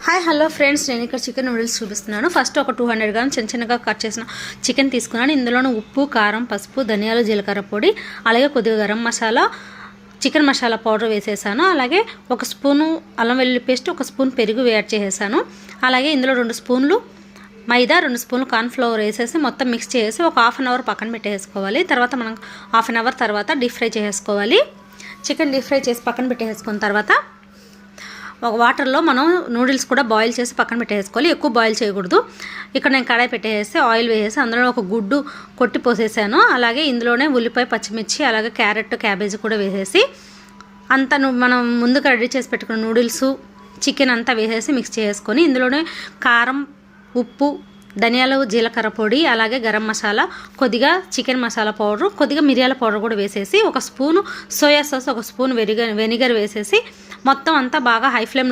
Hi hello friends, నేను ఇక్కడ chicken noodles చూపిస్తున్నాను. ఫస్ట్ ఒక 200 గ్రామ్స్ చిన్నగా కట్ చేసిన చికెన్ తీసుకున్నాను. ఇందులోనే ఉప్పు, కారం, పసుపు, ధనియాలు, జీలకర్ర పొడి, అలాగే కొద్దిగా గరం మసాలా, చికెన్ మసాలా పౌడర్ వేసేసాను. అలాగే ఒక స్పూను అల్లం వెల్లుల్లి పేస్ట్, ఒక స్పూన్ పెరుగు యాడ్ చేసేసాను. అలాగే ఇందులో 2 స్పూన్లు మైదా, 2 స్పూన్లు కార్న్ఫ్లవర్ వేసేసి మొత్తం మిక్స్ చేసి ఒక హాఫ్ అన్ అవర్ పక్కన పెట్టేసుకోవాలి. తర్వాత మనం హాఫ్ అన్ అవర్ తర్వాత డీప్ ఫ్రై చేసుకోవాలి. చికెన్ డీప్ ఫ్రై చేసి పక్కన పెట్టేసుకున్న తర్వాత ఒక వాటర్లో మనం నూడిల్స్ కూడా బాయిల్ చేసి పక్కన పెట్టేసుకోవాలి. ఎక్కువ బాయిల్ చేయకూడదు. ఇక్కడ నేను కడాయి పెట్టేసి ఆయిల్ వేసేసి అందులో ఒక గుడ్డు కొట్టి పోసేసాను. అలాగే ఇందులోనే ఉల్లిపాయ, పచ్చిమిర్చి, అలాగే క్యారెట్, క్యాబేజీ కూడా వేసేసి అంతా మనం ముందుగా రెడీ చేసి పెట్టుకున్న నూడిల్స్, చికెన్ అంతా వేసేసి మిక్స్ చేసుకొని ఇందులోనే కారం, ఉప్పు, ధనియాలు, జీలకర్ర పొడి, అలాగే గరం మసాలా, కొద్దిగా చికెన్ మసాలా పౌడర్, కొద్దిగా మిరియాల పౌడర్ కూడా వేసేసి ఒక స్పూను సోయా సాస్, ఒక స్పూన్ వెనిగర్ వేసేసి మొత్తం అంతా బాగా హై ఫ్లేమ్లో